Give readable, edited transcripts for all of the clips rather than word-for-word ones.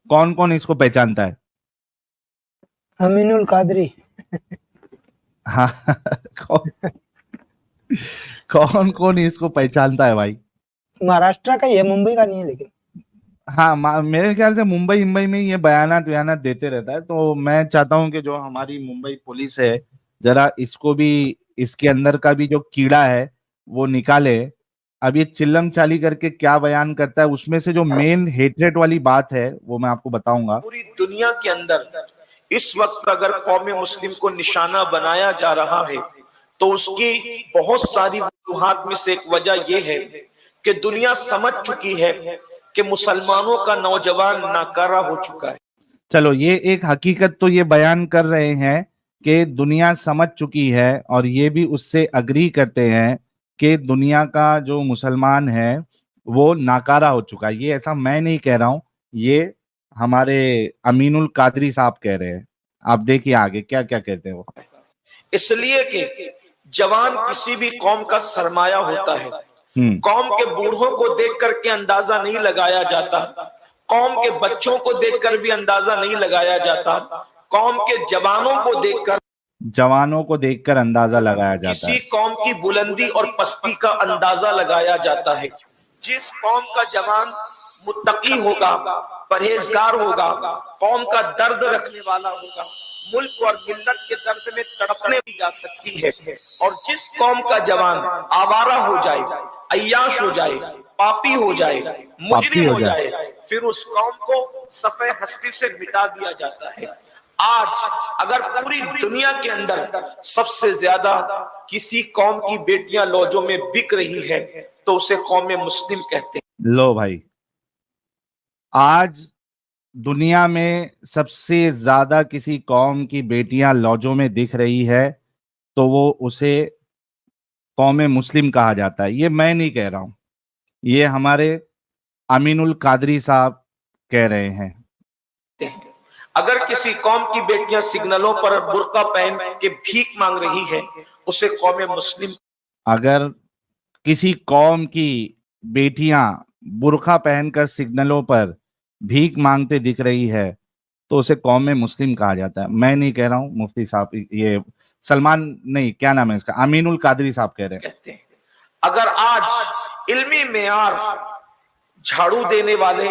कौन कौन इसको पहचानता है? अमीनुल कादरी। हाँ। कौन कौन कौन इसको पहचानता है भाई? महाराष्ट्र का ही है, मुंबई का नहीं है लेकिन। हाँ, मेरे ख्याल से मुंबई मुंबई में ये बयानात वयानात देते रहता है, तो मैं चाहता हूँ कि जो हमारी मुंबई पुलिस है, जरा इसको भी, इसके अंदर का भी जो कीड़ा है वो निकाले। अब ये चिल्लम चाली करके क्या बयान करता है, उसमें से जो मेन हेट्रेट वाली बात है वो मैं आपको बताऊंगा। पूरी दुनिया के अंदर इस वक्त अगर कौम मुस्लिम को निशाना बनाया जा रहा है तो उसकी बहुत सारी वजूहात में से एक वजह यह है कि दुनिया समझ चुकी है कि मुसलमानों का नौजवान नाकारा हो चुका है। चलो, ये एक हकीकत तो ये बयान कर रहे हैं कि दुनिया समझ चुकी है, और ये भी उससे अग्री करते हैं कि दुनिया का जो मुसलमान है वो नाकारा हो चुका है। ये ऐसा मैं नहीं कह रहा हूं, ये हमारे अमीनुल कादरी साहब कह रहे हैं। आप देखिए आगे क्या क्या कहते हैं वो। इसलिए कि जवान किसी भी कौम का सरमाया होता है। कौम के बूढ़ों को देख करके अंदाजा नहीं लगाया जाता, कौम के बच्चों को देखकर भी अंदाजा नहीं लगाया जाता, कौम के जवानों को देखकर अंदाजा लगाया जाता किसी है। कौम की बुलंदी और पस्ती का अंदाजा लगाया जाता है। जिस कौम का जवान मुत्तकी होगा, परहेजगार होगा, कौम का दर्द रखने वाला होगा, मुल्क और मिल्लत के दर्द में तड़पने दी जा सकती है। और जिस कौम का जवान आवारा हो जाए, अय्याश हो जाए, पापी हो जाए, मुजरिम हो जाए, फिर उस कौम को सफ़े हस्ती से मिटा दिया जाता है। आज अगर पूरी दुनिया के अंदर सबसे ज्यादा किसी कौम की बेटियां लौजों में बिक रही है तो उसे कौम मुस्लिम कहते हैं। लो भाई, आज दुनिया में सबसे ज्यादा किसी कौम की बेटियां लॉजों में दिख रही है तो वो उसे कौम मुस्लिम कहा जाता है। ये मैं नहीं कह रहा हूं, ये हमारे अमीनुल कादरी साहब कह रहे हैं। अगर किसी कौम की बेटियां सिग्नलों पर बुर्का पहन के भीख मांग रही है उसे कौम मुस्लिम। अगर किसी कौम की बेटियां बुर्का पहनकर सिग्नलों पर भीख मांगते दिख रही है तो उसे कौम मुस्लिम कहा जाता है। मैं नहीं कह रहा हूं, मुफ्ती साहब, ये सलमान नहीं, क्या नाम है इसका, अमीनुल कादरी साहब कह रहे हैं। कहते हैं अगर आज इल्मी मेयार झाड़ू देने वाले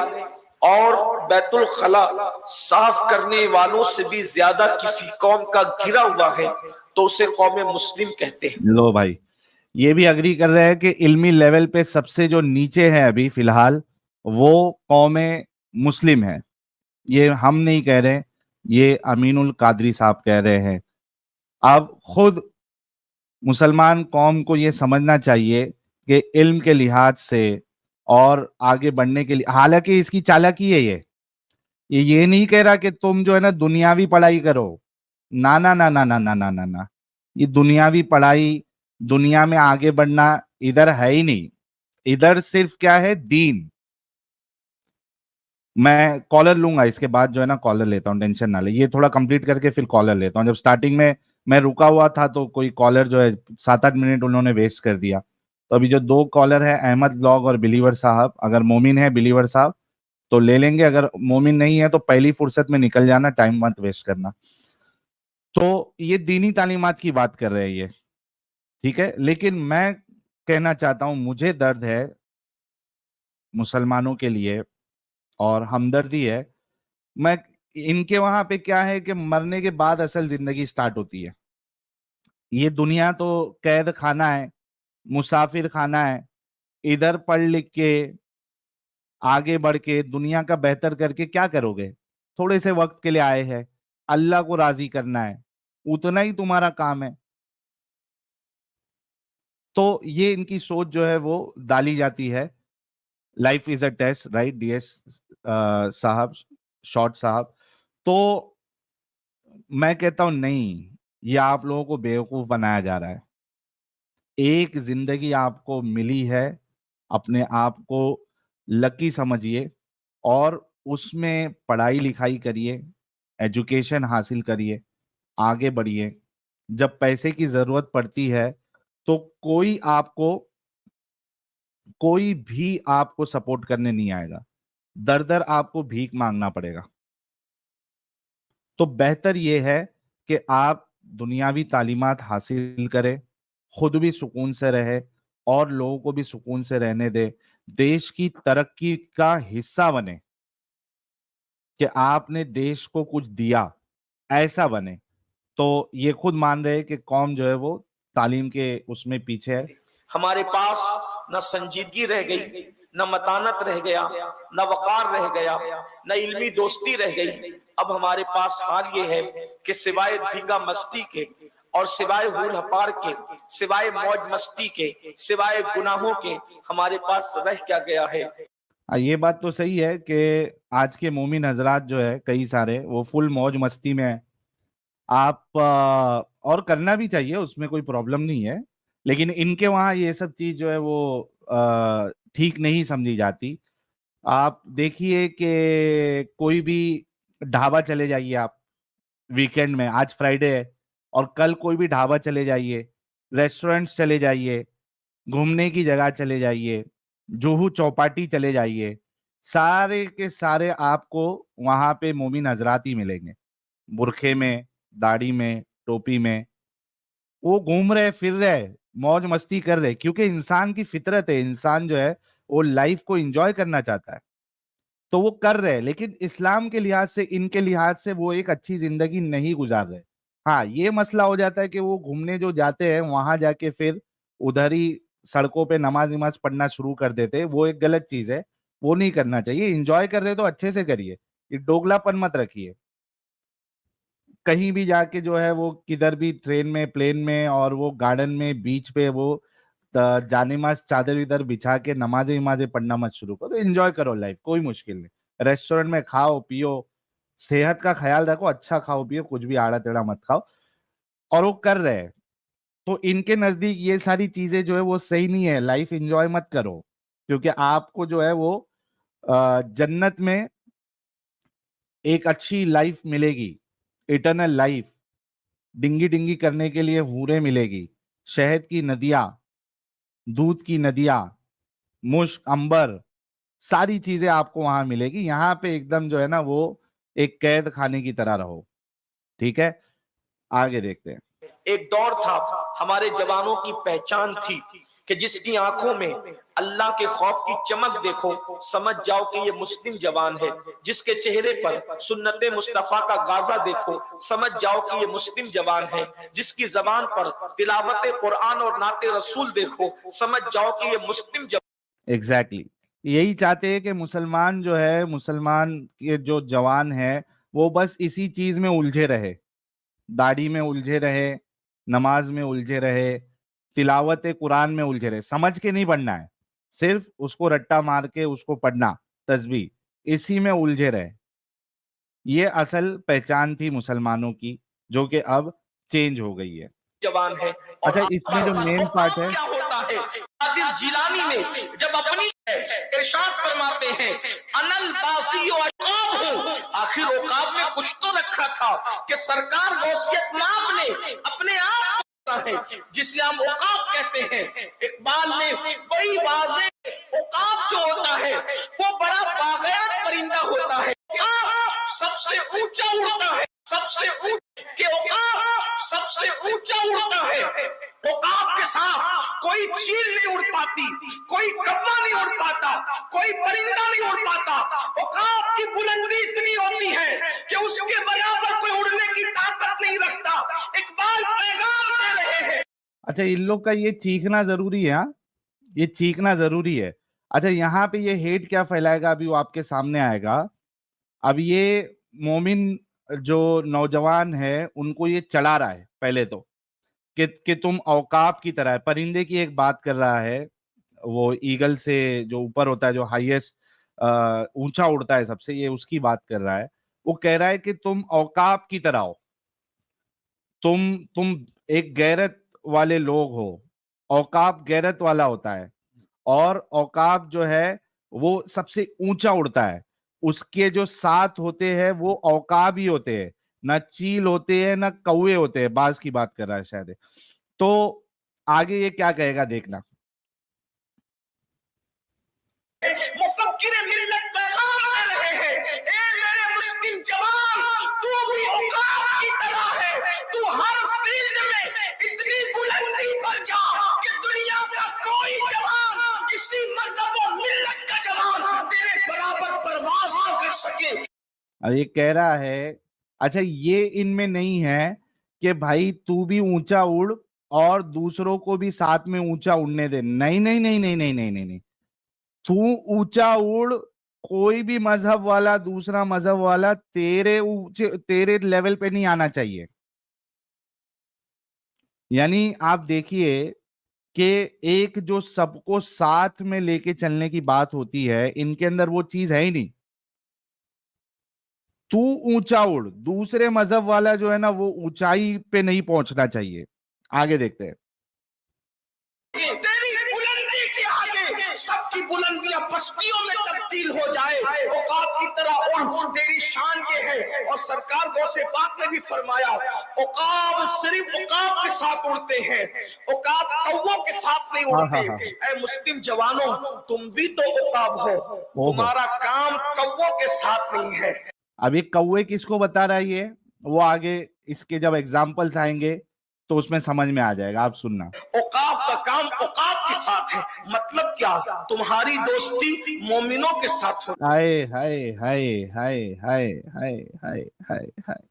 और बैतुल खला साफ करने वालों से भी ज्यादा किसी कौम का घिरा हुआ है तो उसे कौम मुस्लिम कहते हैं। लो भाई, ये भी अग्री कर रहे हैं कि इल्मी लेवल पे सबसे जो नीचे है अभी फिलहाल वो कौम मुस्लिम है। ये हम नहीं कह रहे, ये अमीनुल कादरी साहब कह रहे हैं। अब खुद मुसलमान कौम को ये समझना चाहिए कि इल्म के लिहाज से और आगे बढ़ने के लिए, हालांकि इसकी चालाकी है ये नहीं कह रहा कि तुम जो है ना दुनियावी पढ़ाई करो। ना ना ना ना ना ना ना ना ना, ये दुनियावी पढ़ाई, दुनिया में आगे बढ़ना इधर है ही नहीं। इधर सिर्फ क्या है, दीन। मैं कॉलर लूंगा इसके बाद, जो है ना कॉलर लेता हूँ, टेंशन ना ले, ये थोड़ा कंप्लीट करके फिर कॉलर लेता हूँ। जब स्टार्टिंग में मैं रुका हुआ था तो कोई कॉलर जो है 7-8 मिनट उन्होंने वेस्ट कर दिया। तो अभी जो 2 कॉलर है, अहमद ब्लॉग और बिलीवर साहब, अगर मोमिन है बिलीवर साहब तो ले लेंगे, अगर मोमिन नहीं है तो पहली फुर्सत में निकल जाना, टाइम मत वेस्ट करना। तो ये दीनी तालीमात की बात कर रहे हैं ये, ठीक है। लेकिन मैं कहना चाहता हूं, मुझे दर्द है मुसलमानों के लिए और हमदर्दी है। मैं, इनके वहां पे क्या है कि मरने के बाद असल जिंदगी स्टार्ट होती है। ये दुनिया तो कैद खाना है, मुसाफिर खाना है। इधर पढ़ लिख के आगे बढ़ के दुनिया का बेहतर करके क्या करोगे? थोड़े से वक्त के लिए आए हैं, अल्लाह को राजी करना है, उतना ही तुम्हारा काम है। तो ये इनकी सोच जो है वो डाली जाती है। Life is a test, right DS साहब, शॉर्ट साहब। तो मैं कहता हूं नहीं, ये आप लोगों को बेवकूफ बनाया जा रहा है। एक जिंदगी आपको मिली है, अपने आप को लकी समझिए और उसमें पढ़ाई लिखाई करिए, एजुकेशन हासिल करिए, आगे बढ़िए। जब पैसे की जरूरत पड़ती है तो कोई भी आपको सपोर्ट करने नहीं आएगा। दर दर आपको भीख मांगना पड़ेगा। तो बेहतर यह है कि आप दुनियावी तालीमात हासिल करें, खुद भी सुकून से रहे और लोगों को भी सुकून से रहने दे, देश की तरक्की का हिस्सा बने, कि आपने देश को कुछ दिया, ऐसा बने। तो ये खुद मान रहे हैं कि कौम जो है वो तालीम के उसमें पीछे है। हमारे पास न संजीदगी रह गई, न मतानत रह गया, न वकार रह गया, न इल्मी दोस्ती रह गई। अब हमारे पास हाल ये है कि सिवाय धींगा मस्ती के और सिवाय हुल हपार के, सिवाय मौज मस्ती के, सिवाय गुनाहों के, हमारे पास रह क्या गया है। ये बात तो सही है कि आज के मोमिन हजरात जो है कई सारे वो फुल मौज मस्ती में है। आप और करना भी चाहिए, उसमें कोई प्रॉब्लम नहीं है, लेकिन इनके वहाँ ये सब चीज जो है वो ठीक नहीं समझी जाती। आप देखिए कि कोई भी ढाबा चले जाइए आप वीकेंड में, आज फ्राइडे है और कल कोई भी ढाबा चले जाइए, रेस्टोरेंट्स चले जाइए, घूमने की जगह चले जाइए, जुहू चौपाटी चले जाइए, सारे के सारे आपको वहां पे मोमिन हजरात ही मिलेंगे, बुरखे में, दाढ़ी में, टोपी में। वो घूम रहे, फिर रहे, मौज मस्ती कर रहे, क्योंकि इंसान की फितरत है, इंसान जो है वो लाइफ को एंजॉय करना चाहता है, तो वो कर रहे हैं। लेकिन इस्लाम के लिहाज से, इनके लिहाज से वो एक अच्छी जिंदगी नहीं गुजार रहे। हाँ, ये मसला हो जाता है कि वो घूमने जो जाते हैं वहां जाके फिर उधर ही सड़कों पे नमाज नमाज पढ़ना शुरू कर देते हैं, वो एक गलत चीज है, वो नहीं करना चाहिए। एंजॉय कर रहे तो अच्छे से करिए, ये दोगलापन मत रखिए। कहीं भी जाके जो है वो किधर भी ट्रेन में, प्लेन में, और वो गार्डन में, बीच पे वो जानेमाज चादर इधर बिछा के नमाजें वमाजें पढ़ना मत शुरू करो। तो एंजॉय करो लाइफ, कोई मुश्किल नहीं। रेस्टोरेंट में खाओ पियो, सेहत का ख्याल रखो, अच्छा खाओ पियो, कुछ भी आड़ा टेढ़ा मत खाओ, और वो कर रहे हैं। तो इनके नजदीक ये सारी चीजें जो है वो सही नहीं है। लाइफ एंजॉय मत करो, क्योंकि आपको जो है वो जन्नत में एक अच्छी लाइफ मिलेगी, इटर्नल लाइफ। डिंगी डिंगी करने के लिए हूरें मिलेगी, शहद की नदियां, दूध की नदियां, मुश्क, अंबर, सारी चीजें आपको वहां मिलेगी। यहाँ पे एकदम जो है ना वो एक कैद खाने की तरह रहो। ठीक है, आगे देखते हैं। एक दौर था, हमारे जवानों की पहचान थी कि जिसकी आंखों में अल्लाह के खौफ की चमक देखो, समझ जाओ कि ये मुस्लिम जवान है। जिसके चेहरे पर सुन्नते मुस्तफा का गाजा देखो, समझ जाओ कि ये मुस्लिम जवान है। जिसकी जबान पर तिलावत कुरान और नाते रसूल देखो, समझ जाओ कि ये मुस्लिम जवान। एग्जैक्टली यही चाहते हैं कि मुसलमान जो है, मुसलमान के जो जवान है वो बस इसी चीज में उलझे रहे, दाढ़ी में उलझे रहे, नमाज में उलझे रहे, तिलावत कुरान में उलझे रहे। समझ के नहीं पढ़ना है, सिर्फ उसको रट्टा मार के उसको पढ़ना, तस्बीह, इसी में उलझे रहे। ये असल पहचान थी मुसलमानों की, जो कि अब चेंज हो गई है। जवान है। और अच्छा, इसमें जो मेन पार्ट है, क्या होता है, कादिर जिलानी ने जब अपनी इरशाद फरमाते हैं, अनल बासी औकाब हूं, आखिर औकाब में कुछ तो रखा था कि सरकार गौसियत नाब ने अपने आप है जिसे हम औकाब कहते हैं। इकबाल ने बड़ी वाज़ेह औकाब जो होता है वो बड़ा बाग़यात परिंदा होता है। सबसे ऊंचा उड़ता है, सबसे सबसे ऊंचा उड़ता है। औकाब के साथ कोई चील नहीं उड़ पाती, कोई कौवा नहीं उड़ पाता, कोई परिंदा नहीं उड़ पाता। औकाब की बुलंदी इतनी होती है कि उसके बराबर कोई उड़ने की ताकत नहीं रखता। इकबाल पैगाम दे रहे हैं। अच्छा, इन लोग का ये चीखना जरूरी है, हाँ, ये चीखना जरूरी है। अच्छा, यहाँ पे ये हेट क्या फैलाएगा अभी वो आपके सामने आएगा। अब ये मोमिन जो नौजवान है उनको ये चला रहा है पहले तो, कि तुम औकाब की तरह है। परिंदे की एक बात कर रहा है, वो ईगल से जो ऊपर होता है, जो हाईएस्ट ऊंचा उड़ता है सबसे, ये उसकी बात कर रहा है। वो कह रहा है कि तुम औकाब की तरह हो, तुम एक गैरत वाले लोग हो। औकाब गैरत वाला होता है, और औकाब जो है वो सबसे ऊंचा उड़ता है। उसके जो साथ होते हैं वो औकाब ही होते हैं, ना चील होते हैं ना कौवे होते हैं। बाज की बात कर रहा है शायद। तो आगे ये क्या कहेगा देखना। मुफक्किर मिल्लत पैगाम और ये कह रहा है, अच्छा ये इनमें नहीं है कि भाई तू भी ऊंचा उड़ और दूसरों को भी साथ में ऊंचा उड़ने दे। नहीं नहीं नहीं नहीं नहीं नहीं नहीं नहीं, तू ऊंचा उड़, कोई भी मजहब वाला दूसरा मजहब वाला तेरे ऊंचे तेरे लेवल पे नहीं आना चाहिए। यानी आप देखिए कि एक जो सबको साथ में लेके चलने की बात होती है, इनके अंदर वो चीज है ही नहीं। तू ऊंचा उड़, दूसरे मजहब वाला जो है ना वो ऊंचाई पे नहीं पहुंचना चाहिए। आगे देखते हैं। तेरी बुलंदी के आगे सबकी बुलंदियां पस्तियों में तब्दील हो जाए, औकात की तरह उड़, तेरी शान ये है। और सरकार गौसे पाक ने भी फरमाया, औकाब सिर्फ औकाब के साथ उड़ते हैं, औकाब कौवों के साथ नहीं उड़ते। ऐ मुस्लिम जवानों, तुम भी तो औकाब हो, तुम्हारा काम कौवों के साथ नहीं है। अब ये कौवे किसको बता रहा है, ये वो आगे इसके जब एग्जाम्पल्स आएंगे तो उसमें समझ में आ जाएगा, आप सुनना। औकाब का काम औकाब के साथ है, मतलब क्या? तुम्हारी दोस्ती मोमिनों के साथ हो। हाय हाय हाय हाय हाय हाय हाय हाय हाय,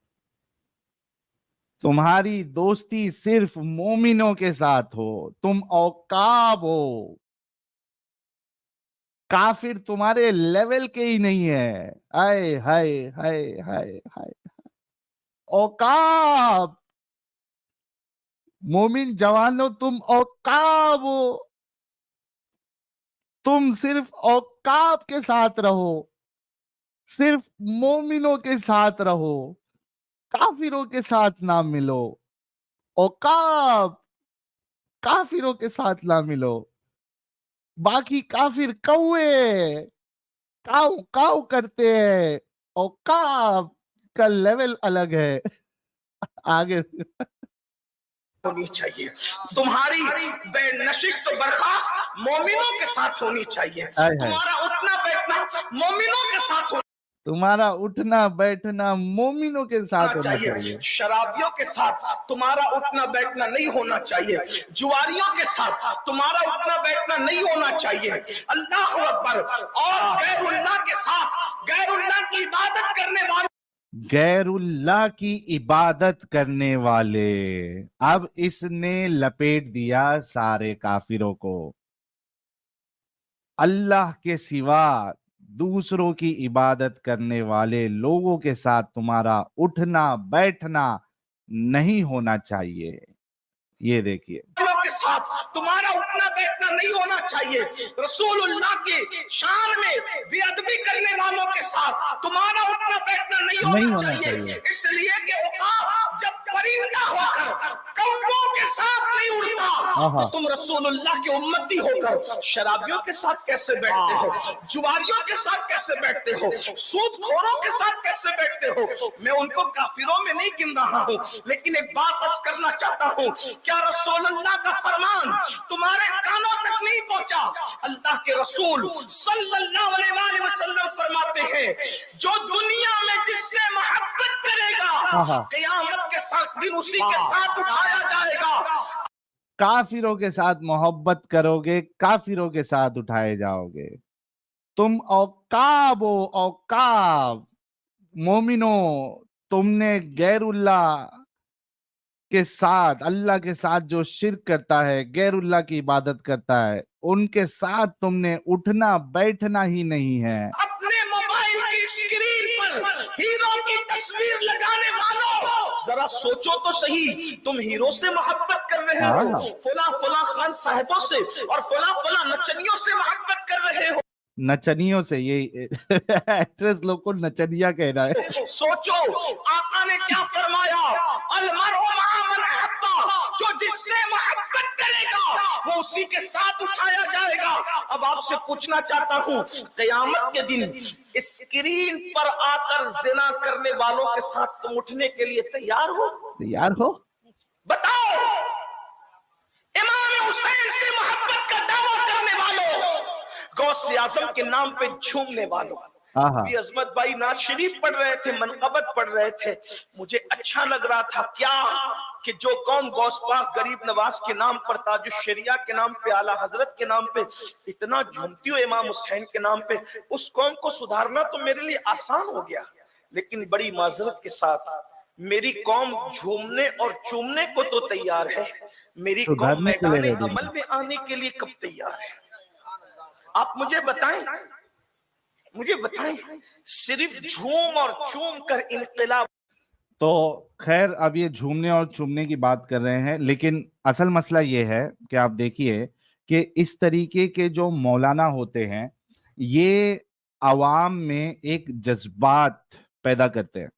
तुम्हारी दोस्ती सिर्फ मोमिनों के साथ हो, तुम औकाब हो, काफिर तुम्हारे लेवल के ही नहीं है। हाय हाय हाय हाय हाय, औकाब, मोमिन जवानों तुम औकाब हो, तुम सिर्फ औकाब के साथ रहो, सिर्फ मोमिनों के साथ रहो, काफिरों के साथ ना मिलो। औकाब, काफिरों के साथ ना मिलो। बाकी काफिर कौए काऊ काऊ करते हैं, औकाब का लेवल अलग है। आगे होनी चाहिए, तुम्हारी बेनशिस्त तो बर्खास्त मोमिनों के साथ होनी चाहिए, तुम्हारा उठना बैठना मोमिनों के साथ होना तुम्हारा उठना बैठना मोमिनों के साथ होना चाहिए। शराबियों के साथ तुम्हारा उठना बैठना नहीं होना चाहिए, जुआरियों के साथ तुम्हारा उठना बैठना नहीं होना चाहिए। अल्लाह अकबर। और गैरुल्लाह के साथ गैरुल्लाह की इबादत करने वाले, गैरुल्लाह की इबादत करने वाले, अब इसने लपेट दिया सारे काफिरों को। अल्लाह के सिवा दूसरों की इबादत करने वाले लोगों के साथ तुम्हारा उठना बैठना नहीं होना चाहिए। ये देखिए, के साथ तुम्हारा उठना बैठना नहीं होना चाहिए। रसूलुल्लाह की शान में बेअदबी करने वालों के साथ तुम्हारा उठना बैठना नहीं होना चाहिए। इसलिए कि औकाब जब परिंदा होकर कौवों के साथ नहीं उड़ता तो तुम रसूलुल्लाह के उम्मती होकर शराबियों के साथ कैसे बैठते हो, जुआरियों के साथ कैसे बैठते हो, सूदखोरों के साथ कैसे बैठते हो। मैं उनको काफिरों में नहीं गिन रहा हूँ, लेकिन एक बात अर्ज करना चाहता हूँ, क्या रसूलुल्लाह का फरमान तुम्हारे कानों तक नहीं पहुंचा? अल्लाह के रसूल सल्लल्लाहु अलैहि वसल्लम फरमाते हैं, जो दुनिया में जिससे मोहब्बत करेगा क़यामत के साथ दिन उसी के साथ उठाया जाएगा। काफिरों के साथ मोहब्बत करोगे, काफिरों के साथ उठाए जाओगे। तुम औकाब हो, औकाब। मोमिनो, तुमने गैरुल्लाह के साथ, अल्लाह के साथ जो शिर्क करता है, गैरुल्लाह की इबादत करता है, उनके साथ तुमने उठना बैठना ही नहीं है। अपने मोबाइल की स्क्रीन पर हीरो की तस्वीर लगाने वालों, जरा सोचो तो सही, तुम हीरो से मोहब्बत कर रहे हो, फला फला खान साहिबों से और फला फला नचनियों से मोहब्बत कर रहे हो। नचनियों से, ये एक्ट्रेस लोग को नचनिया कह रहा है। सोचो आका ने क्या फरमाया, अलमरउ मअ मन अहब्बा, जो जिससे मोहब्बत करेगा वो उसी के साथ उठाया जाएगा। अब आपसे पूछना चाहता हूँ, क़यामत के दिन स्क्रीन पर आकर जिना करने वालों के साथ तुम उठने के लिए तैयार हो? तैयार हो? बताओ। इमाम हुसैन से मोहब्बत का दावा करने वालों, गौसे आजम के नाम पे झूमने वालों। भी अजमत भाई नाज शरीफ पढ़ रहे थे, मनकबत पढ़ रहे थे, मुझे अच्छा लग रहा था क्या कि जो कौम गौस पाक गरीब नवाज के नाम पर, ताजुश शरिया के नाम पे, आला हजरत के नाम पे इतना झूमती हो इमाम हुसैन के नाम पे, उस कौम को सुधारना तो मेरे लिए आसान हो गया। लेकिन बड़ी माजरत के साथ मेरी कौम झूमने और चूमने को तो तैयार है, मेरी कौम सुधरने के लिए मैदान रेडी अमल नहीं। में आने के लिए कब तैयार है? आप मुझे बताएं, मुझे बताएं, सिर्फ झूम और चूम कर इनकलाब। तो खैर, अब ये झूमने और चूमने की बात कर रहे हैं, लेकिन असल मसला ये है कि आप देखिए कि इस तरीके के जो मौलाना होते हैं, ये अवाम में एक जज्बात पैदा करते हैं।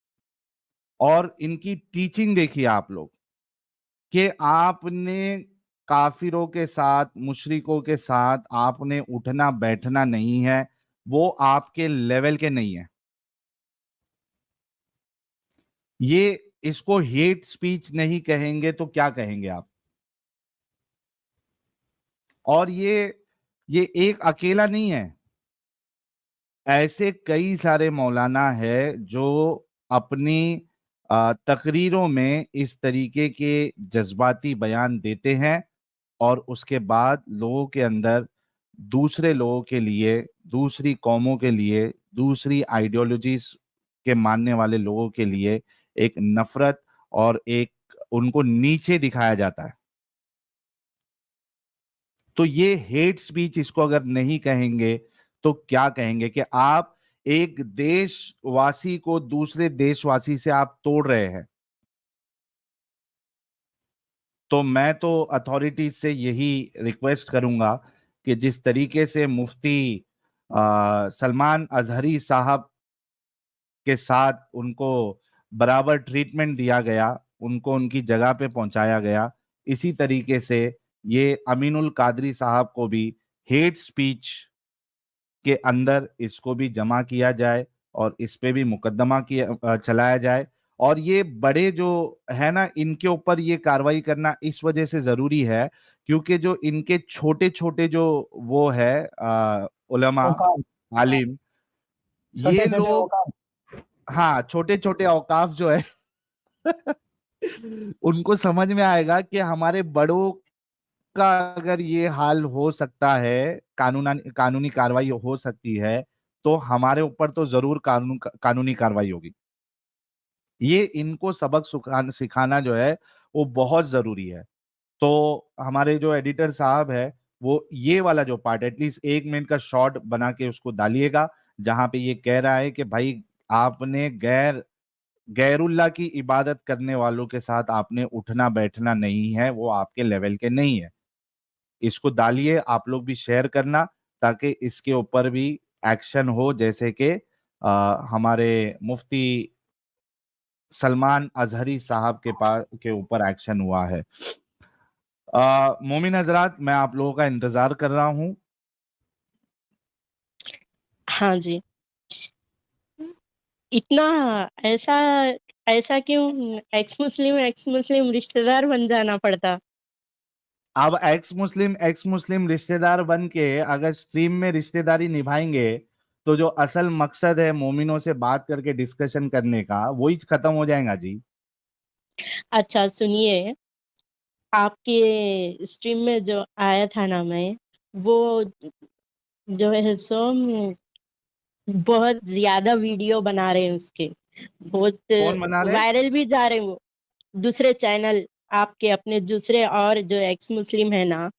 और इनकी टीचिंग देखिए आप लोग, कि आपने काफिरों के साथ, मुशरिकों के साथ आपने उठना बैठना नहीं है, वो आपके लेवल के नहीं है। ये इसको हेट स्पीच नहीं कहेंगे तो क्या कहेंगे आप? और ये एक अकेला नहीं है, ऐसे कई सारे मौलाना है जो अपनी तकरीरों में इस तरीके के जज्बाती बयान देते हैं, और उसके बाद लोगों के अंदर, दूसरे लोगों के लिए, दूसरी कौमों के लिए, दूसरी आइडियोलॉजीज के मानने वाले लोगों के लिए एक नफरत और एक उनको नीचे दिखाया जाता है। तो ये हेट स्पीच इसको अगर नहीं कहेंगे तो क्या कहेंगे? कि आप एक देशवासी को दूसरे देशवासी से आप तोड़ रहे हैं। तो मैं तो अथॉरिटीज से यही रिक्वेस्ट करूंगा कि जिस तरीके से मुफ्ती सलमान अजहरी साहब के साथ उनको बराबर ट्रीटमेंट दिया गया, उनको उनकी जगह पे पहुंचाया गया, इसी तरीके से ये अमीनुल कादरी साहब को भी हेट स्पीच के अंदर इसको भी जमा किया जाए और इस पे भी मुकदमा किया चलाया जाए। और ये बड़े जो है ना, इनके ऊपर ये कार्रवाई करना इस वजह से जरूरी है क्योंकि जो इनके छोटे छोटे जो वो है उलमा, औकाफ, आलिम, छोटे ये छोटे लोग, औकाफ। हाँ, छोटे छोटे औकाफ जो है उनको समझ में आएगा कि हमारे बड़ों का अगर ये हाल हो सकता है, कानूनी कार्रवाई हो सकती है, तो हमारे ऊपर तो जरूर कानूनी कार्रवाई होगी। ये इनको सबक सिखाना जो है वो बहुत जरूरी है। तो हमारे जो एडिटर साहब है, वो ये वाला जो पार्ट एटलीस्ट 1 मिनट का शॉर्ट बना के उसको डालिएगा, जहां पे ये कह रहा है कि भाई आपने गैरुल्लाह की इबादत करने वालों के साथ आपने उठना बैठना नहीं है, वो आपके लेवल के नहीं है। इसको डालिए, आप लोग भी शेयर करना, ताकि इसके ऊपर भी एक्शन हो, जैसे कि हमारे मुफ्ती सलमान अजहरी साहब के ऊपर एक्शन हुआ है। मोमिन हजरात, मैं आप लोगों का इंतजार कर रहा हूं। हाँ जी। इतना ऐसा ऐसा क्यों एक्स मुस्लिम रिश्तेदार बन जाना पड़ता? अब एक्स मुस्लिम रिश्तेदार बन के अगर स्ट्रीम में रिश्तेदारी निभाएंगे, तो जो असल मकसद है मोमिनों से बात करके डिस्कशन करने का, वही खत्म हो जाएगा जी। अच्छा सुनिए, आपके स्ट्रीम में जो आया था ना, मैं वो जो है सो बहुत ज्यादा वीडियो बना रहे हैं उसके, बहुत कौन बना रहे? वायरल भी जा रहे हैं वो दूसरे चैनल, आपके अपने दूसरे और जो एक्स मुस्लिम है ना,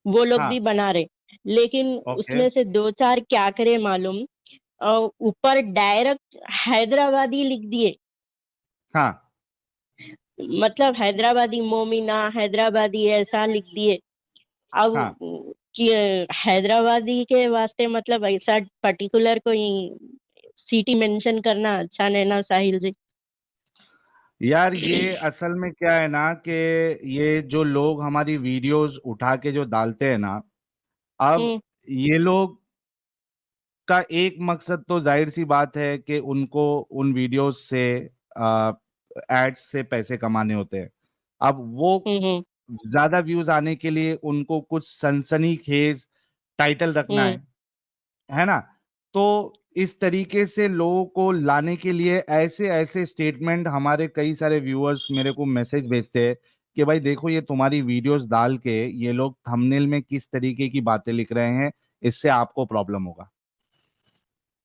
वो लोग भी हाँ, बना रहे। लेकिन ओके, उसमें से दो चार क्या करे मालूम, ऊपर डायरेक्ट हैदराबादी लिख दिए। हाँ, मतलब हैदराबादी मोमिना, हैदराबादी ऐसा लिख दिए। अब हाँ। कि हैदराबादी के वास्ते मतलब ऐसा पर्टिकुलर कोई सिटी मेंशन करना अच्छा नहीं ना साहिल जी। यार, ये असल में क्या है ना कि ये जो लोग हमारी वीडियोस उठा के जो डालते हैं ना, अब हम्म ये लोग का एक मकसद तो जाहिर सी बात है कि उनको उन वीडियोस से, एड्स से पैसे कमाने होते हैं। अब वो हम्म ज्यादा व्यूज आने के लिए उनको कुछ सनसनीखेज टाइटल रखना हम्म है ना? तो इस तरीके से लोगों को लाने के लिए ऐसे ऐसे स्टेटमेंट हमारे कई सारे व्यूअर्स मेरे को मैसेज भेजते हैं कि भाई देखो, ये तुम्हारी वीडियोस डाल के ये लोग थंबनेल में किस तरीके की बातें लिख रहे हैं, इससे आपको प्रॉब्लम होगा।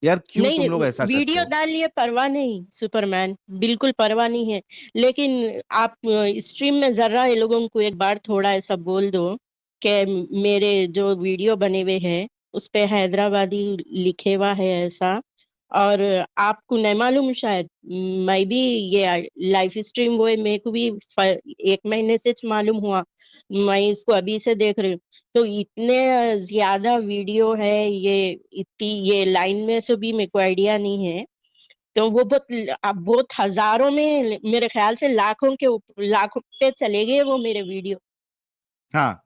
यार क्यों नहीं तुम लोग नहीं, ऐसा करते वीडियो हो? डालिए, परवाह नहीं सुपरमैन, बिल्कुल परवाह नहीं है। लेकिन आप स्ट्रीम में जरा ये लोगों को एक बार थोड़ा ऐसा बोल दो कि मेरे जो वीडियो बने हुए हैं उस पे हैदराबादी लिखे हुआ है ऐसा। और आपको नहीं मालूम शायद, मैं भी ये लाइव स्ट्रीम वो है, मेरे को भी 1 महीने से मालूम हुआ, मैं इसको अभी से देख रही हूँ। तो इतने ज्यादा वीडियो है, ये इतनी ये लाइन में से भी मेरे को आइडिया नहीं है। तो वो बहुत, अब बहुत हजारों में, मेरे ख्याल से लाखों के लाखों पे चले गए वो मेरे वीडियो। हाँ,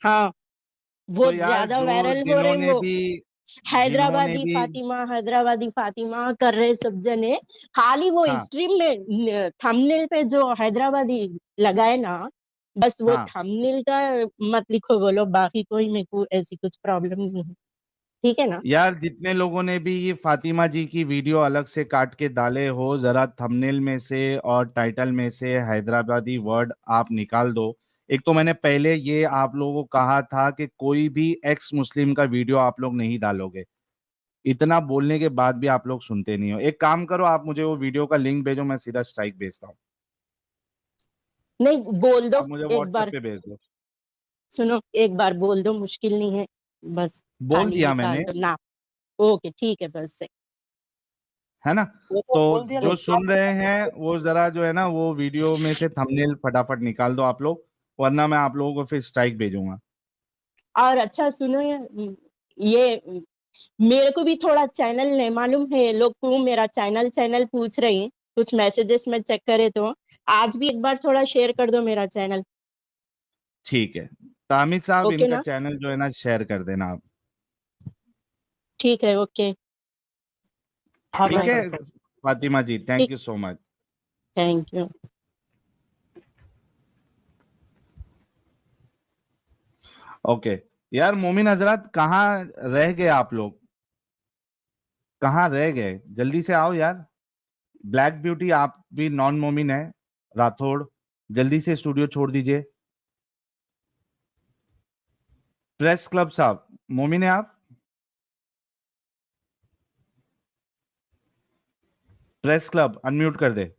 हाँ, तो बहुत यार ज्यादा जो वायरल हो रहे जिन्होंने वो। भी जिन्होंने हैदराबादी भी फातिमा, हैदराबादी फातिमा कर रहे सब जने। खाली वो हाँ, स्ट्रीम में थंबनेल पे जो हैदराबादी लगाए ना, बस वो हाँ, थंबनेल का मत लिखो बोलो, बाकी कोई मेरे को ऐसी कुछ प्रॉब्लम नहीं है। ठीक है ना? यार जितने लोगों ने भी ये फातिमा जी की वीडियो अलग से काट के डाले हो, जरा थंबनेल में से और टाइटल में से हैदराबादी वर्ड आप निकाल दो। एक तो मैंने पहले ये आप लोगों को कहा था कि कोई भी एक्स मुस्लिम का वीडियो आप लोग नहीं डालोगे। इतना बोलने के बाद भी आप लोग सुनते नहीं हो। एक काम करो, आप मुझे वो वीडियो का लिंक भेजो, मैं सीधा स्ट्राइक भेजता हूँ। नहीं, बोल दो आप मुझे एक व्हाट्सएप बार। पे भेज दो। सुनो, एक बार बोल दो, मुश्किल नहीं है, बस बोल खाली दिया निकाल मैंने, दो ना। ओके ठीक है, बस से। है ना? वो तो तो बोल दिया, जो लेकिन सुन रहे हैं वो जरा जो है ना वो वीडियो में से थंबनेल फटाफट निकाल दो आप लोग, वरना मैं आप लोगों को फिर स्ट्राइक भेजूंगा। और अच्छा सुनो, ये मेरे को भी थोड़ा चैनल नहीं मालूम है, लोग को मेरा चैनल चैनल पूछ रही हैं, कुछ मैसेजेस में चेक करे तो आज भी एक बार थोड़ा शेयर कर दो मेरा चैनल। ठीक है, तामिद साहब ओके इनका ना? चैनल जो है ना शेयर कर देना आप। ठीक है, ओके। हाँ ठीक मैं है करता हूँ। फातिमा जी, थैंक ठीक, you so much. Thank you. Okay. यार मोमिन हजरत कहाँ रह गए आप लोग? कहाँ रह गए? जल्दी से आओ यार। ब्लैक ब्यूटी आप भी नॉन मोमिन है, राठौड़, जल्दी से स्टूडियो छोड़ दीजिए। प्रेस क्लब साहब, मोमिन है आप? प्रेस क्लब अनम्यूट कर दे।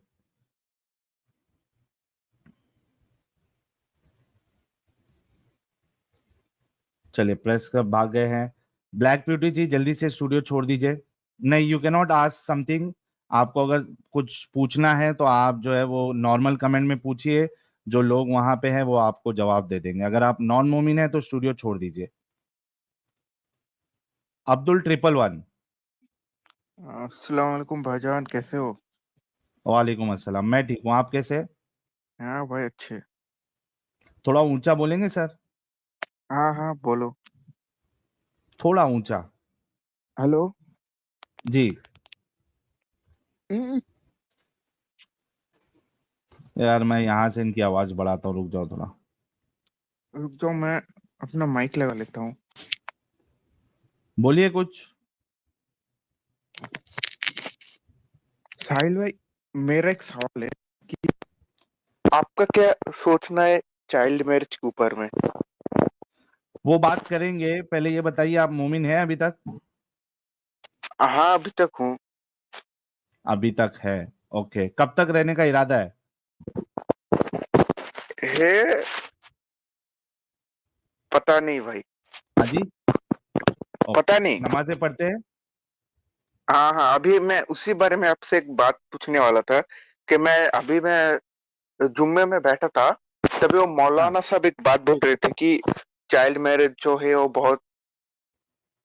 चलिए, प्रेस क्लब भाग गए हैं। ब्लैक ब्यूटी जी जल्दी से स्टूडियो छोड़ दीजिए। नहीं, you can not ask something. आपको अगर कुछ पूछना है तो आप जो है वो नॉर्मल कमेंट में पूछिए, जो लोग वहां पे हैं वो आपको जवाब दे देंगे। अगर आप नॉन मोमिन है तो स्टूडियो छोड़ दीजिए। अब्दुल 111। अस्सलाम वालेकुम भाईजान, कैसे हो? वालेकुम अस्सलाम, मैं ठीक हूँ, आप कैसे? हाँ भाई, अच्छे। थोड़ा ऊंचा बोलेंगे सर? हाँ हाँ, बोलो। थोड़ा ऊंचा। हेलो। जी। हम्म, यार मैं यहाँ से इनकी आवाज बढ़ाता हूँ, रुक जाओ थोड़ा। रुक जाओ, मैं अपना माइक लगा लेता हूँ। बोलिए कुछ। साहिल भाई, मेरा एक सवाल है कि आपका क्या सोचना है चाइल्ड मैरिज के ऊपर में? वो बात करेंगे, पहले ये बताइए आप मोमिन हैं अभी तक? हाँ, अभी तक हूँ। अभी तक है। ओके, कब तक रहने का इरादा है? है, पता नहीं भाई। हाँ जी। ओके, पता नहीं। नमाजें पढ़ते हैं? हाँ हाँ, अभी मैं उसी बारे में आपसे एक बात पूछने वाला था कि मैं जुम्मे में बैठा था, तभी वो हाँ, मौलाना साहब एक बात बोल रहे थे कि चाइल्ड मैरिज जो है वो बहुत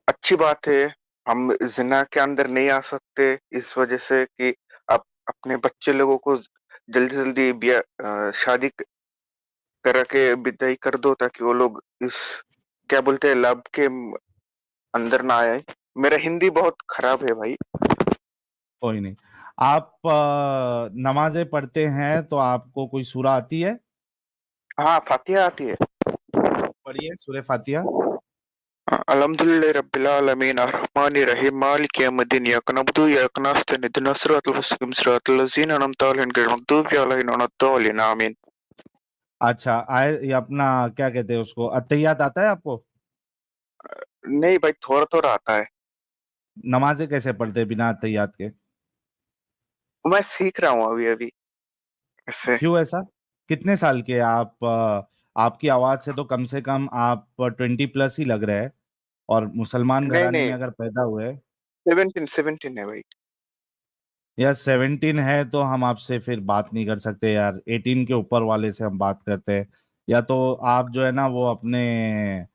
अच्छी बात है। हम जिना के अंदर नहीं आ सकते इस वजह से कि आप अपने बच्चे लोगों को जल्दी जल्दी शादी करा के विदाई कर दो, ताकि वो लोग इस क्या बोलते हैं लब के अंदर ना आए। मेरा हिंदी बहुत खराब है भाई। कोई नहीं। आप नमाजें पढ़ते हैं तो आपको कोई सूरा आती है? हाँ, फातिहा आती है। पढ़िए सूरह फातिहा। अल्हम्दुलिल्लाहि रब्बिल आलमीन अर्रहमानिर रहीम मालिकि यौमिद्दीन इय्याका नअबुदु व इय्याका नस्तईन इहदिनस सिरातल मुस्तकीम सिरातल लज़ीना अनअमता अलैहिम गैरिल मग़दूबि अलैहिम वलद्दालिन आमीन। अच्छा, आए ये अपना क्या कहते हैं उसको, अत्तहियात आता है आपको? नहीं भाई, थोड़ा थोड़ा आता है। नमाजें कैसे पढ़ते बिना तहियात के? मैं सीख रहा हूँ अभी इससे। क्यों ऐसा? कितने साल के आप? आपकी आवाज से तो कम से कम आप 20+ ही लग रहे हैं, और मुसलमान नहीं घराने नहीं, में अगर पैदा हुए 17 है भाई। या 17 है तो हम आपसे फिर बात नहीं कर सकते यार, 18 के ऊपर वाले से हम बात करते हैं। या तो आप जो है ना वो अपने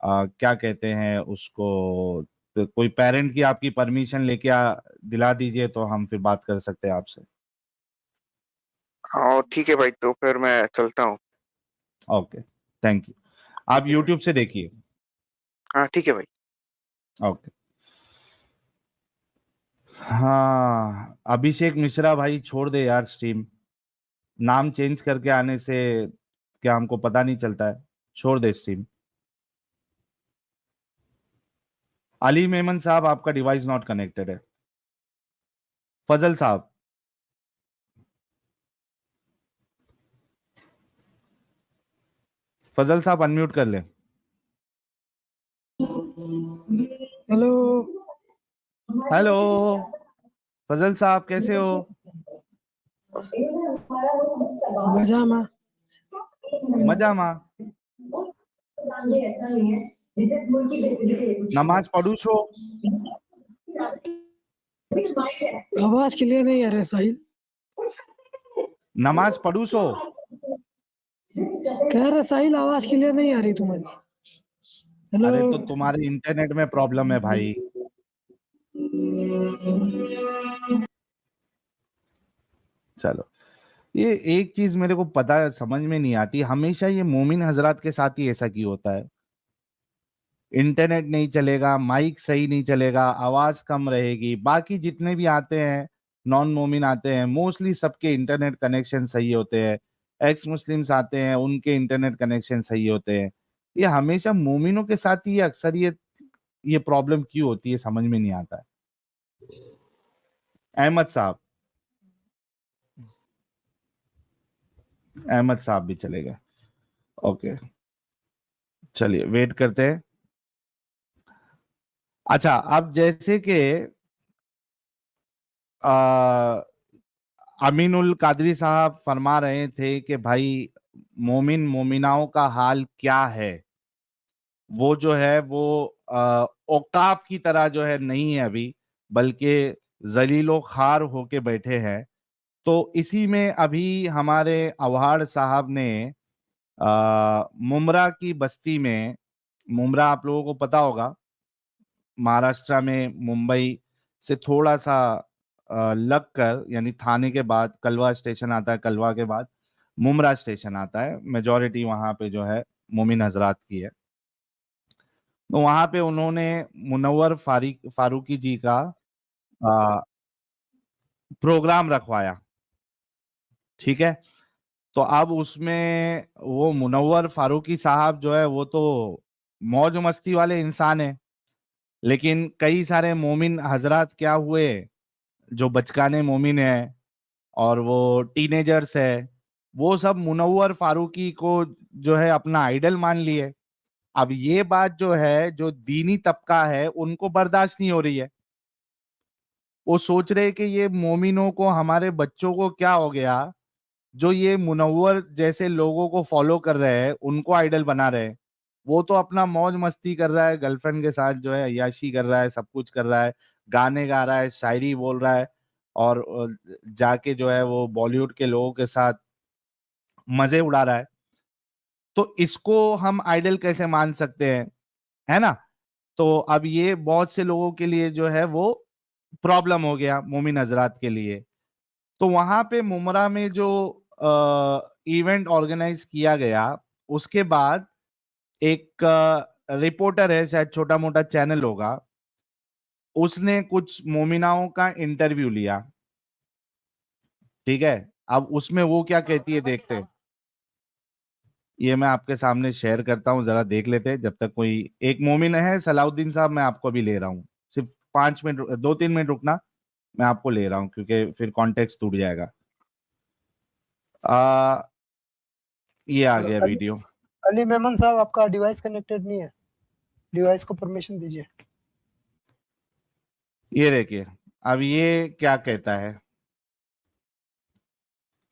क्या कहते हैं उसको, तो कोई पेरेंट की आपकी परमिशन लेके दिला दीजिए तो हम फिर बात कर सकते हैं आपसे। हाँ ठीक है भाई, तो फिर मैं चलता हूँ। Okay, thank you. ठीक आप है भाई। यूट्यूब से देखिए। हाँ ठीक है भाई। ओके। हाँ, अभिषेक मिश्रा भाई छोड़ दे यार स्ट्रीम। नाम चेंज करके आने से क्या हमको पता नहीं चलता है? छोड़ दे स्ट्रीम। अली मेमन साहब, आपका डिवाइस नॉट कनेक्टेड है। फजल साहब, फजल साहब अनम्यूट कर ले। हेलो। हेलो फजल साहब, कैसे हो? मजामा। मजा मा। नमाज पढ़ू छो? आवाज क्लियर नहीं आ रहा है साहिल। नमाज पढ़ू छो? कह रहे साहिल आवाज क्लियर नहीं आ रही तुम्हारी। हेलो। अरे तो तुम्हारे इंटरनेट में प्रॉब्लम है भाई। चलो, ये एक चीज मेरे को पता समझ में नहीं आती, हमेशा ये मोमिन हजरात के साथ ही ऐसा क्यों होता है? इंटरनेट नहीं चलेगा, माइक सही नहीं चलेगा, आवाज कम रहेगी, बाकी जितने भी आते हैं नॉन मोमिन आते हैं मोस्टली सबके इंटरनेट कनेक्शन सही होते हैं। एक्स मुस्लिम्स आते हैं उनके इंटरनेट कनेक्शन सही होते हैं। ये हमेशा मोमिनों के साथ ही अक्सर ये प्रॉब्लम क्यों होती है समझ में नहीं आता है। अहमद साहब, अहमद साहब भी चले गए। ओके, चलिए वेट करते हैं। अच्छा, अब जैसे कि अमीनुल कादरी साहब फरमा रहे थे कि भाई मोमिन मोमिनाओं का हाल क्या है, वो जो है वो औकाब की तरह जो है नहीं है अभी, बल्कि जलीलो खार होके बैठे हैं। तो इसी में अभी हमारे अवहाड़ साहब ने मुमरा की बस्ती में, मुमरा आप लोगों को पता होगा, महाराष्ट्र में मुंबई से थोड़ा सा लग कर, यानी थाने के बाद कलवा स्टेशन आता है, कलवा के बाद मुमरा स्टेशन आता है, मेजॉरिटी वहां पे जो है मोमिन हजरात की है। तो वहां पे उन्होंने मुनव्वर फारूकी जी का आ, प्रोग्राम रखवाया। ठीक है, तो अब उसमें वो मुनव्वर फारूकी साहब जो है वो तो मौज मस्ती वाले इंसान है, लेकिन कई सारे मोमिन हजरात क्या हुए, जो बचकाने मोमिन है और वो टीनेजर्स है, वो सब मुनव्वर फारूकी को जो है अपना आइडल मान लिए। अब ये बात जो है, जो दीनी तबका है उनको बर्दाश्त नहीं हो रही है। वो सोच रहे कि ये मोमिनों को, हमारे बच्चों को क्या हो गया जो ये मुनव्वर जैसे लोगों को फॉलो कर रहे हैं, उनको आइडल बना रहे हैं। वो तो अपना मौज मस्ती कर रहा है, गर्लफ्रेंड के साथ जो है अय्याशी कर रहा है, सब कुछ कर रहा है, गाने गा रहा है, शायरी बोल रहा है, और जाके जो है वो बॉलीवुड के लोगों के साथ मजे उड़ा रहा है। तो इसको हम आइडल कैसे मान सकते हैं, है ना? तो अब ये बहुत से लोगों के लिए जो है वो प्रॉब्लम हो गया, मोमिन हजरात के लिए। तो वहां पे मुमरा में जो इवेंट ऑर्गेनाइज किया गया, उसके बाद एक रिपोर्टर है, शायद छोटा मोटा चैनल होगा, उसने कुछ मोमिनाओं का इंटरव्यू लिया। ठीक है, अब उसमें वो क्या कहती है देखते हैं। ये मैं आपके सामने शेयर करता हूं, जरा देख लेते हैं जब तक। कोई एक मोमिन है सलाउद्दीन साहब, मैं आपको भी ले रहा हूँ, सिर्फ 5 मिनट, 2-3 मिनट रुकना, मैं आपको ले रहा हूँ क्योंकि फिर कॉन्टेक्स्ट टूट जाएगा। आ, ये आ गया वीडियो। अली मेमन साहब, आपका डिवाइस कनेक्टेड नहीं है, डिवाइस को परमिशन दीजिए। ये देखिए, अब ये क्या कहता है।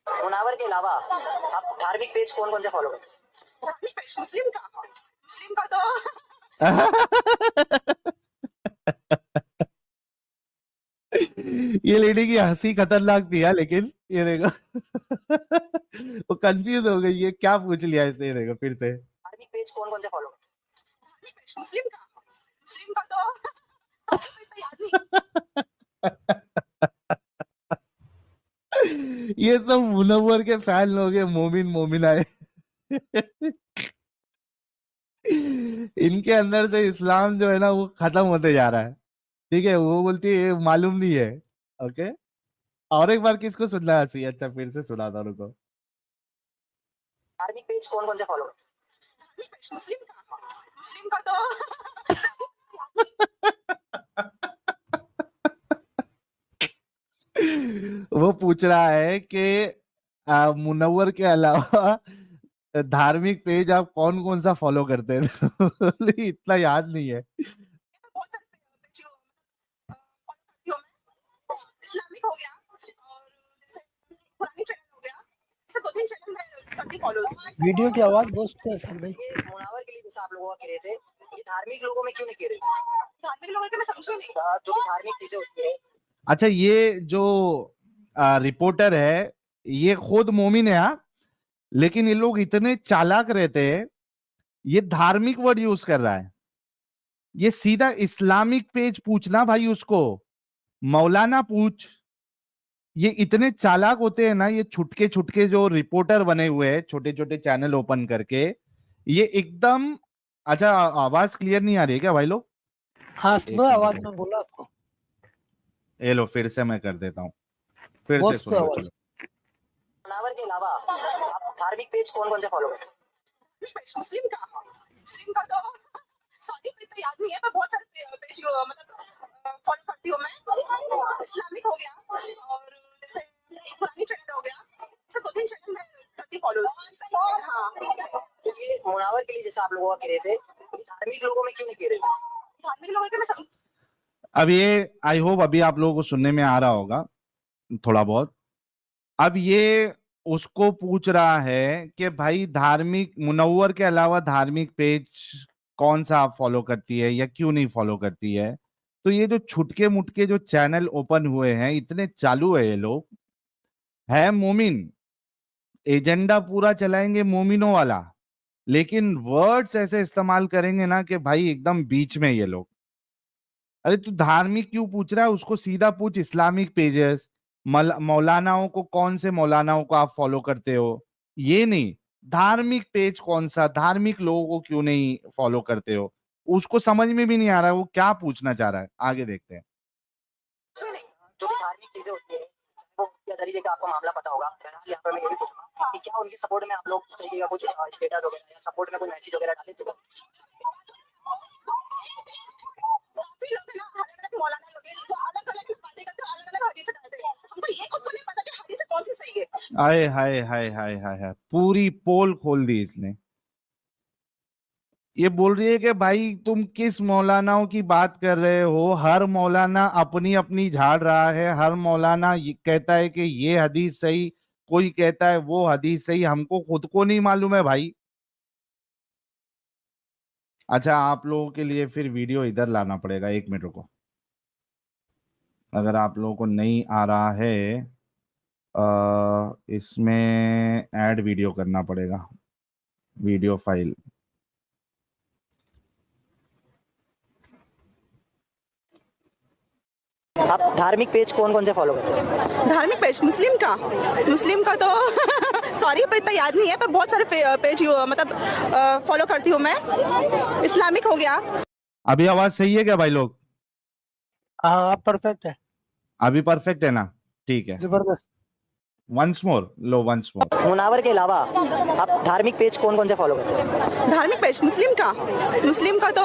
मुनावर के अलावा आप धार्मिक पेज कौन कौन से फॉलो करते हैं? धार्मिक पेज मुस्लिम का तो ये लेडी की हंसी खतरनाक थी यार, लेकिन ये देखो वो कंफ्यूज हो गई, ये क्या पूछ लिया इसने, ये देखो फिर से। धार्मिक पेज कौन कौन से फॉलो करते हैं? धार्मिक पेज मुस्लिम का तो याद नहीं। ये सब मुनव्वर के फैन लोग हैं, मोमिन मोमिनाए। इनके अंदर से इस्लाम जो है ना वो खत्म होते जा रहा है। ठीक है, वो बोलती है ये मालूम नहीं है। ओके, और एक बार किसको सुनना है? अच्छा फिर से सुना था उनको। धार्मिक पेज कौन कौन से फॉलो करते हैं? धार्मिक पेज मुस्लिम का तो वो पूछ रहा है कि मुनव्वर के अलावा धार्मिक पेज आप कौन कौन सा फॉलो करते हैं? इतना याद नहीं है। बहुत सारे पेज फॉलो करती हूँ मैं। इस्लामिक हो गया और जैसे पुरानी चैनल हो गया, जैसे 2-3 चैनल मैं करती फॉलो। वीडियो की आवाज बहुत स्लो है सर भाई। ये मुनावर के लिए जैसे आप लोगों का कह रहे थे, ये धार्मिक लोगों में क्यों नहीं कह रहे? धार्मिक लोगों के मैं समझी नहीं। जो भी धार्मिक चीजें होती है, अच्छा, ये जो रिपोर्टर है ये खुद मोमिन है, हाँ? लेकिन ये लोग इतने चालाक रहते हैं, ये धार्मिक वर्ड यूज कर रहा है। ये सीधा इस्लामिक पेज पूछना भाई, उसको मौलाना पूछ। ये इतने चालाक होते हैं ना, ये छुटके छुटके जो रिपोर्टर बने हुए हैं, छोटे छोटे चैनल ओपन करके, ये एकदम। अच्छा, आवाज क्लियर नहीं आ रही है क्या भाई लोग? हाँ स्लो आवाज में बोला आपको। ये लो, फिर से मैं कर देता हूँ, फिर बहुत से सुन स्लो लो, आवाज। चलो। मुनावर के अलावा आप धार्मिक पेज कौन कौन से फॉलो करते हैं? धार्मिक पेज मुस्लिम का तो सॉरी मुझे तो याद नहीं है, पर बहुत सारे पेज मतलब फॉलो करती हूँ मैं। इस्लामिक हो गया और जैसे पुरानी चैनल हो गया, जैसे 2-3 चैनल मैं करती फॉलो। हाँ, ये मुनावर के लिए जैसे आप लोगों का कह रहे थे, ये धार्मिक लोगों में क्यों नहीं कह रहे? धार्मिक लोगों के मैं समझ। अब ये आई होप अभी आप लोगों को सुनने में आ रहा होगा थोड़ा बहुत। अब ये उसको पूछ रहा है कि भाई धार्मिक, मुनव्वर के अलावा धार्मिक पेज कौन सा आप फॉलो करती है या क्यों नहीं फॉलो करती है? तो ये जो छुटके मुटके जो चैनल ओपन हुए हैं, इतने चालू है ये लोग, है मोमिन, एजेंडा पूरा चलाएंगे मोमिनों वाला, लेकिन वर्ड्स ऐसे इस्तेमाल करेंगे ना कि भाई एकदम बीच में ये लोग। अरे तू धार्मिक क्यों पूछ रहा है? उसको सीधा पूछ इस्लामिक पेजेस, मौलानाओं को, कौन से मौलानाओं को आप फॉलो करते हो, ये नहीं। धार्मिक पेज कौन सा, धार्मिक लोगों को क्यों नहीं फॉलो करते हो? उसको समझ में भी नहीं आ रहा है वो क्या पूछना चाह रहा है। आगे देखते हैं। जो भी धार्मिक चीजें होती है, वो या तरीके का आपको मामला पता होगा। बहरहाल यहाँ पर मैं ये भी पूछूंगा कि क्या उनके सपोर्ट में आप लोग इस तरीके का कुछ स्टेटस वगैरह या सपोर्ट में कोई मैसेज वगैरह डाले थे? काफी लोग ना अलग-अलग मौलाना लोग हैं जो अलग-अलग बातें करते हैं, अलग-अलग हदीसें डालते हैं। हमको ये खुद को नहीं पता कि हदीसें कौन सी सही है। आए हाय हाय हाय हाय हाय, पूरी पोल खोल दी इसने। ये बोल रही है कि भाई तुम किस मौलानाओं की बात कर रहे हो? हर मौलाना अपनी अपनी झाड़ रहा है, हर मौलाना ये कहता है कि ये हदीस सही, कोई कहता है वो हदीस सही, हमको खुद को नहीं मालूम है भाई। अच्छा, आप लोगों के लिए फिर वीडियो इधर लाना पड़ेगा, 1 मिनट रुको। अगर आप लोगों को नहीं आ रहा है इसमें ऐड वीडियो करना पड़ेगा, वीडियो फाइल। आप धार्मिक पेज कौन कौन से फॉलो करते हैं? धार्मिक पेज मुस्लिम का तो सॉरी पर इतना याद नहीं है, पर बहुत सारे पेज मतलब फॉलो करती हूँ मैं। इस्लामिक हो गया। अभी आवाज सही है क्या भाई लोग? हाँ आप परफेक्ट है, अभी परफेक्ट है ना? ठीक है, जबरदस्त। वंस मोर, लो वंस मोर। मुनावर के अलावा आप धार्मिक पेज कौन कौन से फॉलो करते हैं? धार्मिक पेज मुस्लिम का तो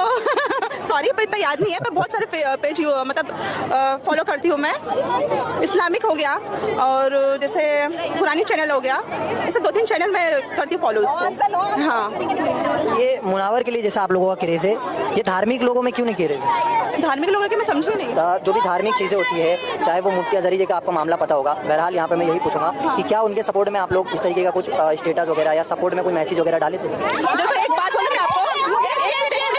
सॉरी पर इतना याद नहीं है, पर बहुत सारे पेज मतलब फॉलो करती हूँ मैं। इस्लामिक हो गया और जैसे पुरानी चैनल हो गया, ऐसे 2-3 चैनल मैं करती हूँ फॉलो उसको। हाँ, ये मुनावर के लिए जैसा आप लोगों का क्रेज है, ये धार्मिक लोगों में क्यों नहीं क्रेज है? धार्मिक लोगों की मैं समझी नहीं। जो भी धार्मिक चीजें होती है, चाहे वो मुफ्ती अजहरी जी का आपको मामला पता होगा, बहरहाल यहाँ पे मैं यही पूछूंगा कि क्या उनके सपोर्ट में आप लोग इस तरीके का कुछ स्टेटस वगैरह या सपोर्ट में कोई मैसेज वगैरह डाले थे? देखो एक बात बोलूं मैं आपको,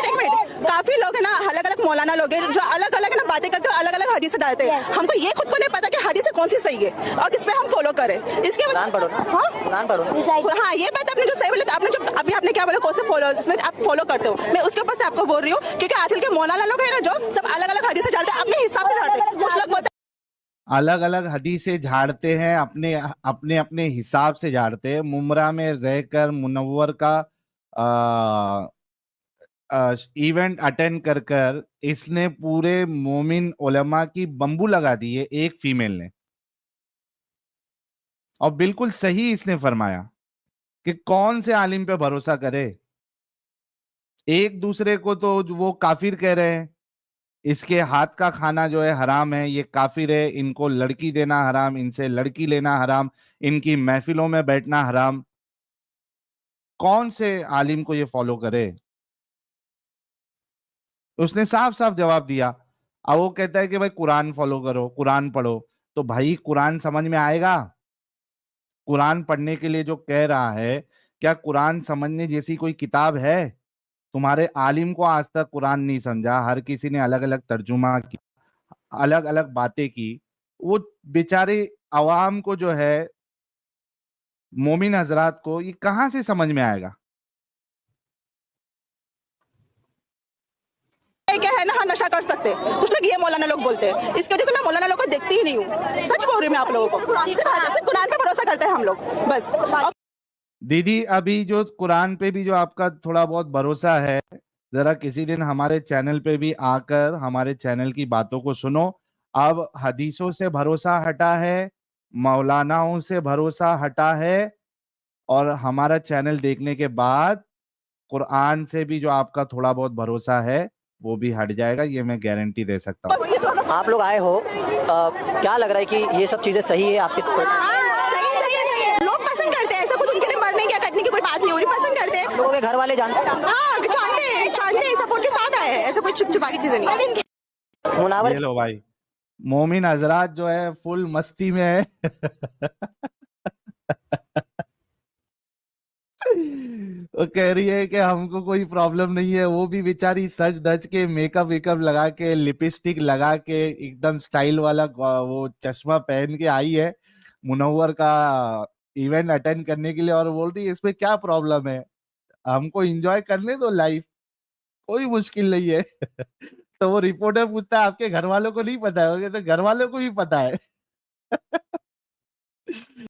एक मिनट, काफी लोग है ना, अलग अलग मौलाना लोग हैं जो अलग अलग ना बातें करते हैं, अलग अलग हदीस डालते हैं। हमको ये खुद को नहीं पता कि हदीस कौन सी सही है और किस पे हम फॉलो करें। इसके बाद कुरान पढ़ो ना, हाँ कुरान पढ़ो ना। हाँ, ये बात आपने जो सही बोले, आपने जो अभी आपने क्या बोला, कौन से फॉलो इसमें आप फॉलो करते हो, मैं उसके ऊपर से आपको बोल रही हूँ, क्योंकि आजकल के मौलाना लोग है ना जो सब अलग अलग हदीस डालते हैं, अपने हिसाब से डालते हैं। कुछ लोग बोलते अलग अलग हदीसें झाड़ते हैं, अपने अपने अपने हिसाब से झाड़ते हैं। मुमरा में रहकर मुनव्वर का इवेंट अटेंड कर कर इसने पूरे मोमिन उलमा की बम्बू लगा दी है एक फीमेल ने। और बिल्कुल सही इसने फरमाया कि कौन से आलिम पे भरोसा करे। एक दूसरे को तो वो काफिर कह रहे हैं, इसके हाथ का खाना जो है हराम है, ये काफिर है, इनको लड़की देना हराम, इनसे लड़की लेना हराम, इनकी महफिलों में बैठना हराम। कौन से आलिम को ये फॉलो करे? उसने साफ साफ जवाब दिया। अब वो कहता है कि भाई कुरान फॉलो करो, कुरान पढ़ो। तो भाई कुरान समझ में आएगा? कुरान पढ़ने के लिए जो कह रहा है, क्या कुरान समझने जैसी कोई किताब है? तुम्हारे आलिम को आज तक कुरान नहीं समझा, हर किसी ने अलग अलग तर्जुमा किया, अलग अलग बातें की। वो बेचारे अवाम को जो है, मोमिन हजरात को, ये कहां से समझ में आएगा? क्या है ना, हाँ नशा कर सकते हैं, कुछ लोग ये मौलाना लोग बोलते हैं। इसकी वजह से मैं मौलाना लोग को देखती ही नहीं हूँ, सच बोल रही हूँ मैं आप लोगों को। सिर्फ कुरान पे भरोसा करते हैं हम लोग बस। दीदी, अभी जो कुरान पे भी जो आपका थोड़ा बहुत भरोसा है, जरा किसी दिन हमारे चैनल पे भी आकर हमारे चैनल की बातों को सुनो। अब हदीसों से भरोसा हटा है, मौलानाओं से भरोसा हटा है, और हमारा चैनल देखने के बाद कुरान से भी जो आपका थोड़ा बहुत भरोसा है वो भी हट जाएगा, ये मैं गारंटी दे सकता हूँ। आप लोग आए हो, क्या लग रहा है कि ये सब चीजें सही है आपके? सही लोग पसंद करते हैं, ऐसा कुछ उनके लिए मरने क्या कटने की कोई बात नहीं हो रही, पसंद करते हैं। लोगों के घर वाले जानते हैं? हाँ, जानते हैं, सपोर्ट के साथ आए हैं, ऐसा कोई छुपा की चीजें नहीं। मुनावर ये लो भाई, मोमिन हजरात जो है फुल मस्ती में है। वो कह रही है कि हमको कोई प्रॉब्लम नहीं है। वो भी बेचारी सज धज के मेकअप वेकअप लगा के, लिपस्टिक लगा के, एकदम स्टाइल वाला वो चश्मा पहन के आई है मुनव्वर का इवेंट अटेंड करने के लिए, और बोल रही है इसमें क्या प्रॉब्लम है, हमको एंजॉय करने दो लाइफ, कोई मुश्किल नहीं है। तो वो रिपोर्टर पूछता है आपके घर वालों को नहीं पता है? वो कहते घर वालों को भी पता है।